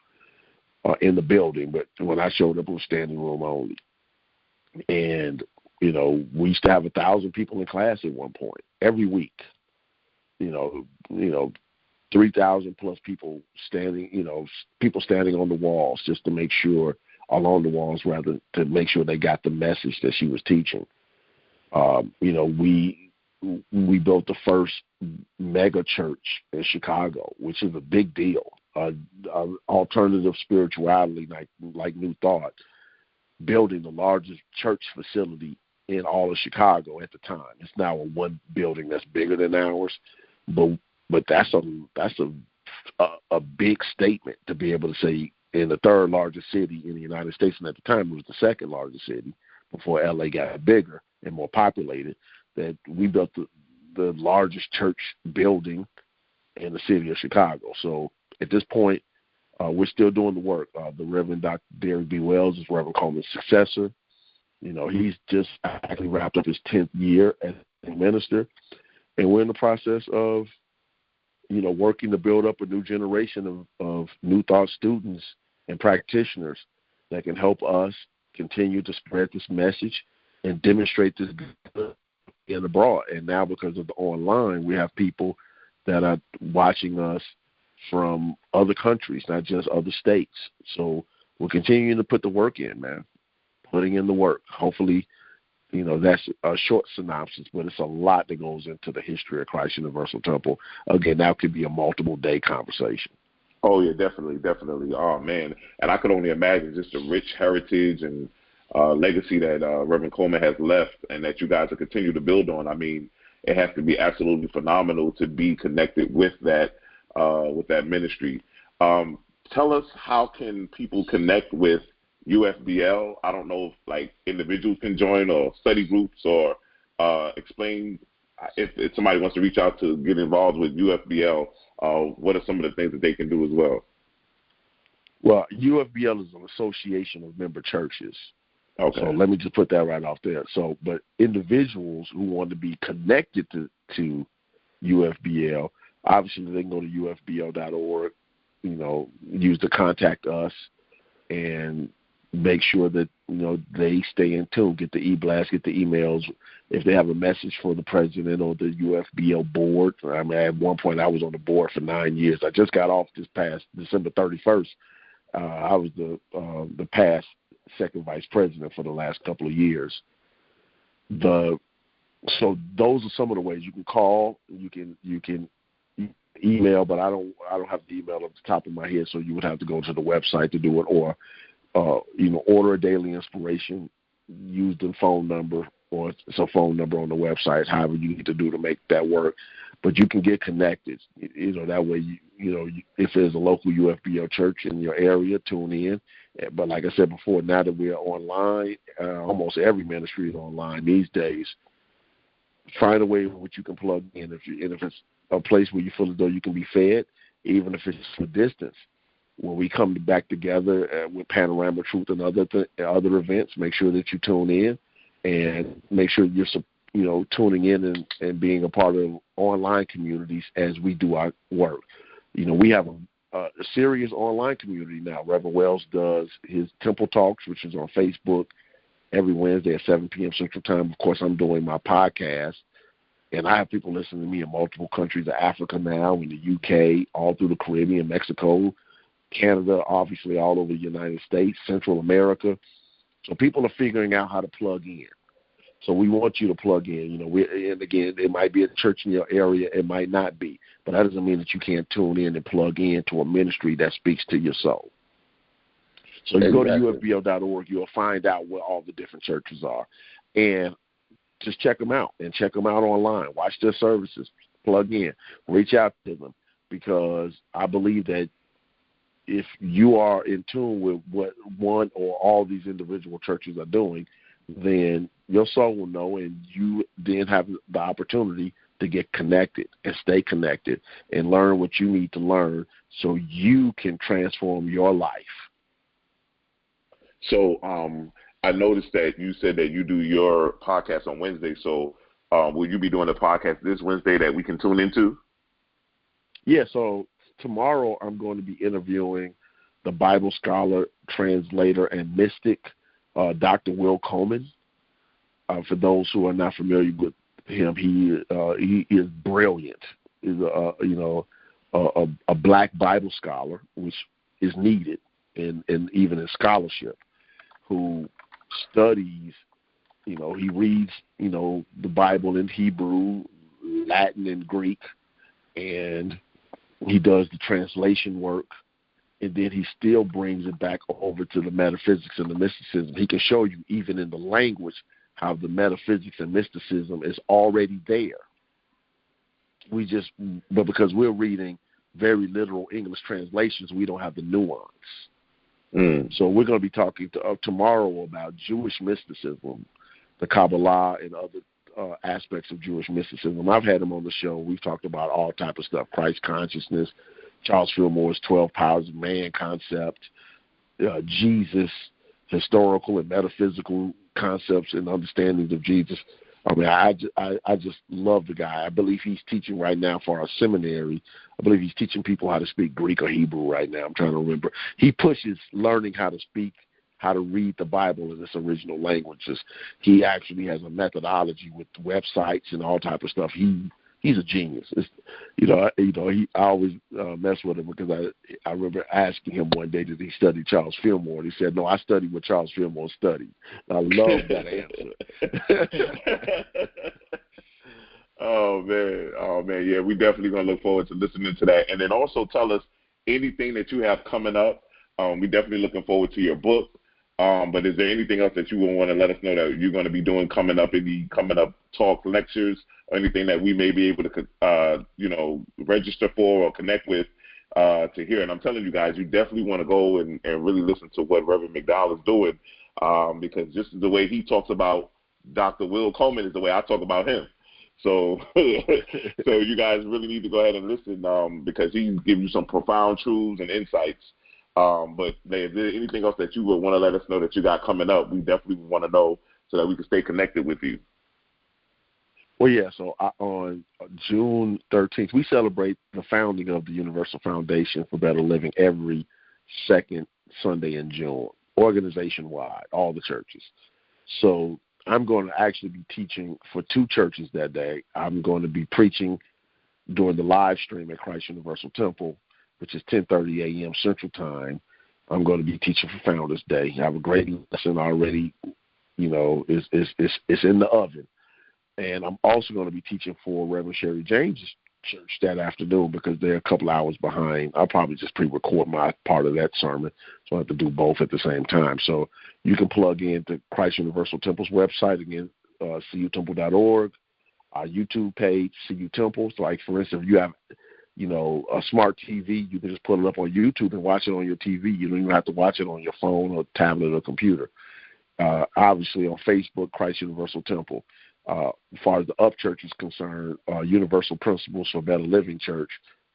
in the building. But when I showed up, it was standing room only. And, we used to have 1,000 people in class at one point, every week. 3,000 plus people standing, people standing on the walls just to make sure, along the walls rather, to make sure they got the message that she was teaching. We built the first mega church in Chicago, which is a big deal. Alternative spirituality like New Thought, building the largest church facility in all of Chicago at the time. It's now one building that's bigger than ours, but that's a big statement to be able to say in the third largest city in the United States, and at the time it was the second largest city before LA got bigger and more populated, that we built the largest church building in the city of Chicago. So at this point, we're still doing the work. The Reverend Dr. Derek B. Wells is Reverend Coleman's successor. He's just actually wrapped up his 10th year as a minister, and we're in the process of working to build up a new generation of New Thought students and practitioners that can help us continue to spread this message and demonstrate this in abroad. And now because of the online, we have people that are watching us from other countries, not just other states. So we're continuing to put the work in, man, putting in the work. Hopefully, that's a short synopsis, but it's a lot that goes into the history of Christ Universal Temple. Again, that could be a multiple-day conversation. Oh, yeah, definitely. Oh, man. And I could only imagine just the rich heritage and legacy that Reverend Coleman has left and that you guys will continue to build on. I mean, it has to be absolutely phenomenal to be connected with that ministry. Tell us, how can people connect with UFBL? I don't know if individuals can join or study groups, or explain if somebody wants to reach out to get involved with UFBL, what are some of the things that they can do as well? Well, UFBL is an association of member churches. Okay. So let me just put that right off there. So, but individuals who want to be connected to UFBL, obviously they can go to ufbl.org, use the contact us, and make sure that, they stay in tune, get the e-blast, get the emails. If they have a message for the president or the UFBL board, I mean, at one point I was on the board for 9 years. I just got off this past December 31st. I was the past second vice president for the last couple of years. So those are some of the ways you can call. You can email, but I don't have the email off the top of my head, so you would have to go to the website to do it, or order a daily inspiration, use the phone number, or it's a phone number on the website, however you need to do to make that work. But you can get connected. That way, if there's a local UFBL church in your area, tune in. But like I said before, now that we are online, almost every ministry is online these days. Find a way in which you can plug in. If it's a place where you feel as though you can be fed, even if it's a distance. When we come back together with Panorama Truth and other events, make sure that you tune in, and make sure you're tuning in and being a part of online communities as we do our work. We have a serious online community now. Reverend Wells does his Temple Talks, which is on Facebook every Wednesday at 7 p.m. Central Time. Of course, I'm doing my podcast, and I have people listening to me in multiple countries of Africa now, in the UK, all through the Caribbean, Mexico, Canada, obviously all over the United States, Central America. So people are figuring out how to plug in. So we want you to plug in. And again, it might be a church in your area, it might not be, but that doesn't mean that you can't tune in and plug in to a ministry that speaks to your soul. So you go to UFBL.org, you'll find out where all the different churches are. And just check them out, and check them out online. Watch their services. Plug in. Reach out to them, because I believe that if you are in tune with what one or all these individual churches are doing, then your soul will know, and you then have the opportunity to get connected and stay connected and learn what you need to learn so you can transform your life. So I noticed that you said that you do your podcast on Wednesday. So will you be doing a podcast this Wednesday that we can tune into? Yeah, so tomorrow I'm going to be interviewing the Bible scholar, translator, and mystic, Dr. Will Colemon. For those who are not familiar with him, he is brilliant. He's a black Bible scholar, which is needed in even in scholarship, who studies, he reads, the Bible in Hebrew, Latin, and Greek, and he does the translation work, and then he still brings it back over to the metaphysics and the mysticism. He can show you, even in the language, how the metaphysics and mysticism is already there. But because we're reading very literal English translations, we don't have the nuance. So we're going to be talking tomorrow about Jewish mysticism, the Kabbalah, and other aspects of Jewish mysticism. I've had him on the show. We've talked about all type of stuff: Christ consciousness, Charles Fillmore's 12 Powers of Man concept, Jesus, historical and metaphysical concepts and understandings of Jesus. I mean, I just love the guy. I believe he's teaching right now for our seminary. I believe he's teaching people how to speak Greek or Hebrew right now. I'm trying to remember. He pushes learning how to speak, how to read the Bible in its original languages. He actually has a methodology with websites and all type of stuff. He's a genius. I always mess with him because I remember asking him one day, did he study Charles Fillmore? And he said, no, I studied what Charles Fillmore studied. And I love that answer. Oh man, yeah, we definitely gonna look forward to listening to that. And then also tell us anything that you have coming up. We definitely looking forward to your book. But is there anything else that you would want to let us know that you're going to be doing coming up talk lectures, or anything that we may be able to, register for or connect with to hear? And I'm telling you guys, you definitely want to go and really listen to what Reverend McDowell is doing, because just the way he talks about Dr. Will Colemon is the way I talk about him. So, so you guys really need to go ahead and listen, because he's giving you some profound truths and insights. But is there anything else that you would want to let us know that you got coming up? We definitely want to know so that we can stay connected with you. Well, yeah, so on June 13th, we celebrate the founding of the Universal Foundation for Better Living every second Sunday in June, organization-wide, all the churches. So I'm going to actually be teaching for 2 churches that day. I'm going to be preaching during the live stream at Christ Universal Temple, which is 10:30 a.m. Central Time. I'm going to be teaching for Founders Day. I have a great lesson already, it's in the oven. And I'm also going to be teaching for Reverend Sherry James' church that afternoon, because they're a couple hours behind. I'll probably just pre-record my part of that sermon, so I have to do both at the same time. So you can plug into Christ Universal Temple's website, again, cutemple.org, our YouTube page, CU Temples. Like, for instance, if you have a smart TV, you can just put it up on YouTube and watch it on your TV. You don't even have to watch it on your phone or tablet or computer. Obviously, on Facebook, Christ Universal Temple. As far as the Up Church is concerned, Universal Principles for Better Living Church,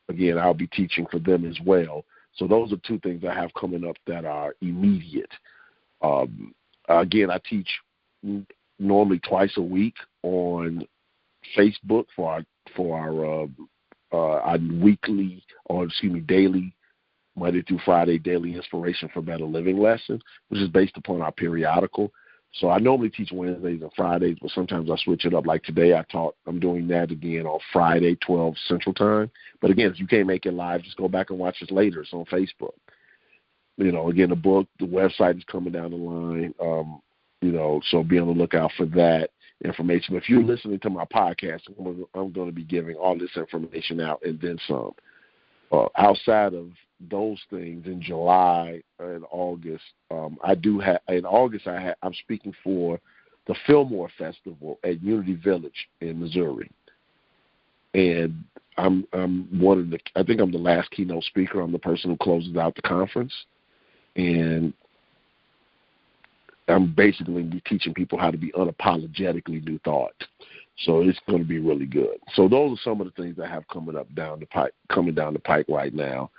again, I'll be teaching for them as well. So those are 2 things I have coming up that are immediate. Again, I teach normally twice a week on Facebook for our daily, Monday through Friday, daily inspiration for better living lesson, which is based upon our periodical. So I normally teach Wednesdays and Fridays, but sometimes I switch it up. Like today I'm doing that again on Friday, 12 Central Time. But again, if you can't make it live, just go back and watch it later. It's on Facebook. Again, the book, the website is coming down the line, so be on the lookout for that information. If you're listening to my podcast, I'm going to be giving all this information out and then some. Outside of those things in July and August. In August I'm speaking for the Fillmore Festival at Unity Village in Missouri, and I'm I think I'm the last keynote speaker. I'm the person who closes out the conference, and I'm basically be teaching people how to be unapologetically New Thought. So it's going to be really good. So those are some of the things I have coming down the pike right now.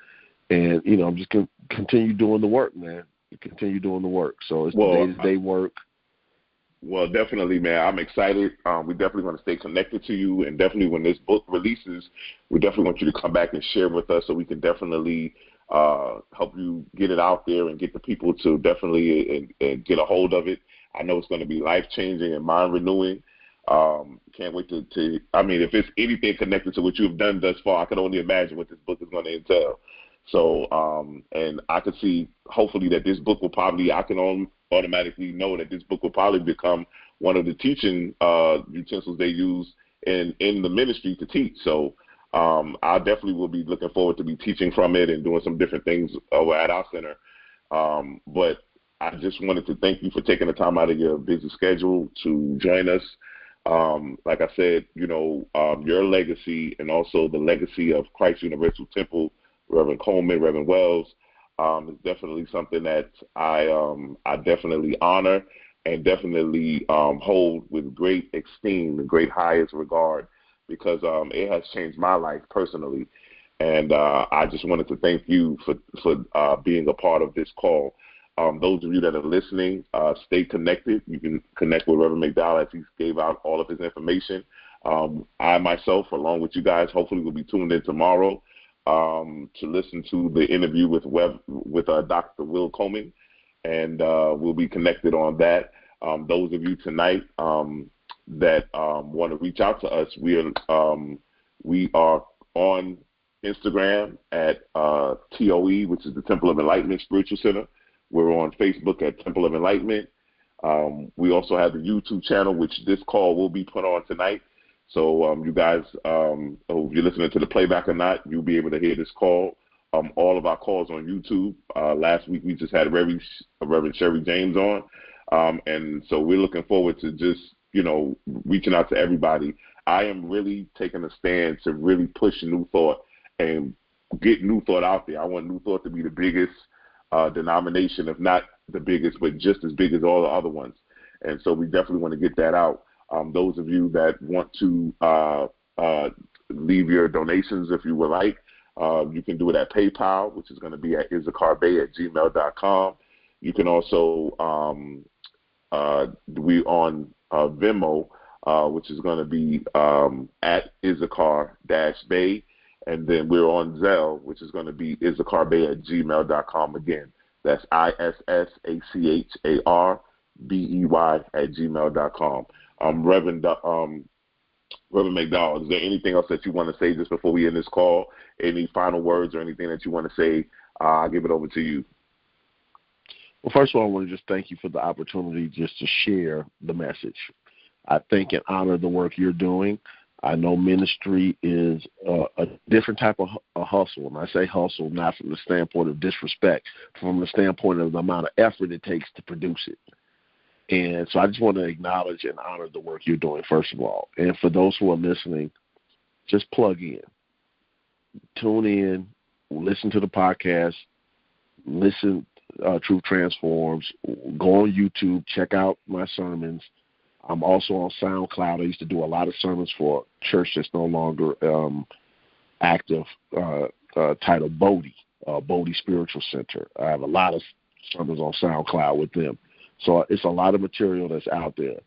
And, I'm just going to continue doing the work, man. Continue doing the work. So it's the day-to-day work. Well, definitely, man. I'm excited. We definitely want to stay connected to you. And definitely when this book releases, we definitely want you to come back and share with us so we can definitely help you get it out there and get the people to definitely and get a hold of it. I know it's going to be life-changing and mind-renewing. Can't wait to if it's anything connected to what you've done thus far, I can only imagine what this book is going to entail. So, and I could see hopefully that this book will I can automatically know that this book will probably become one of the teaching utensils they use in the ministry to teach. So, I definitely will be looking forward to be teaching from it and doing some different things over at our center. But I just wanted to thank you for taking the time out of your busy schedule to join us. Like I said, your legacy and also the legacy of Christ Universal Temple, Reverend Coleman, Reverend Wells, is definitely something that I definitely honor and definitely hold with great esteem and great highest regard, because it has changed my life personally. And I just wanted to thank you for being a part of this call. Those of you that are listening, stay connected. You can connect with Reverend McDowell as he gave out all of his information. I myself, along with you guys, hopefully will be tuned in tomorrow to listen to the interview with Dr. Will Coleman, and we'll be connected on that. Those of you tonight that want to reach out to us, we are on Instagram at TOE, which is the Temple of Enlightenment Spiritual Center. We're on Facebook at Temple of Enlightenment. We also have the YouTube channel, which this call will be put on tonight. So you guys, if you're listening to the playback or not, you'll be able to hear this call. All of our calls on YouTube. Last week we just had Reverend Sherry James on. And so we're looking forward to just, reaching out to everybody. I am really taking a stand to really push New Thought and get New Thought out there. I want New Thought to be the biggest denomination, if not the biggest, but just as big as all the other ones. And so we definitely want to get that out. Those of you that want to leave your donations, if you would like, you can do it at PayPal, which is going to be at issacharbey@gmail.com. You can also, we on VENMO, which is going to be at Issachar-Bey. And then we're on ZELLE, which is going to be issacharbey@gmail.com again. That's issacharbey@gmail.com. Reverend McDowell, is there anything else that you want to say just before we end this call? Any final words or anything that you want to say? I'll give it over to you. Well, first of all, I want to just thank you for the opportunity just to share the message. I thank and honor the work you're doing. I know ministry is a different type of hustle, and I say hustle not from the standpoint of disrespect, from the standpoint of the amount of effort it takes to produce it. And so I just want to acknowledge and honor the work you're doing, first of all. And for those who are listening, just plug in. Tune in, listen to the podcast, listen Truth Transforms, go on YouTube, check out my sermons. I'm also on SoundCloud. I used to do a lot of sermons for a church that's no longer active, titled Bodhi Spiritual Center. I have a lot of sermons on SoundCloud with them. So it's a lot of material that's out there.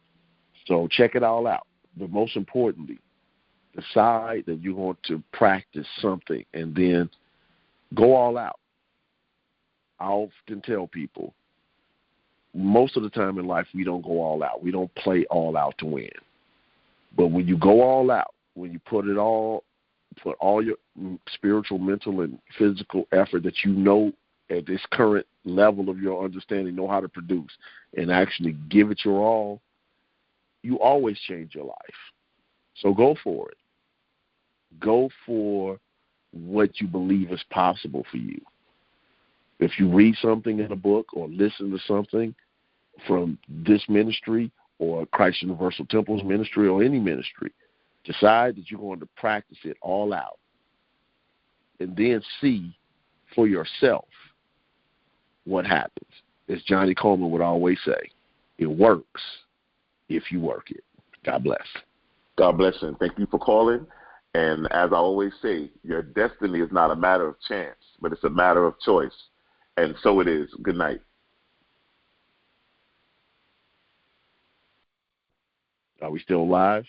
So check it all out. But most importantly, decide that you want to practice something and then go all out. I often tell people, most of the time in life, we don't go all out. We don't play all out to win. But when you go all out, when you put all your spiritual, mental, and physical effort that you know at this current level of your understanding know how to produce and actually give it your all, you always change your life. So go for it. Go for what you believe is possible for you. If you read something in a book or listen to something from this ministry or Christ Universal Temple's ministry or any ministry, decide that you're going to practice it all out and then see for yourself what happens. As Johnnie Colemon would always say, it works if you work it. God bless. God bless you, and thank you for calling. And as I always say, your destiny is not a matter of chance, but it's a matter of choice. And so it is. Good night. Are we still live?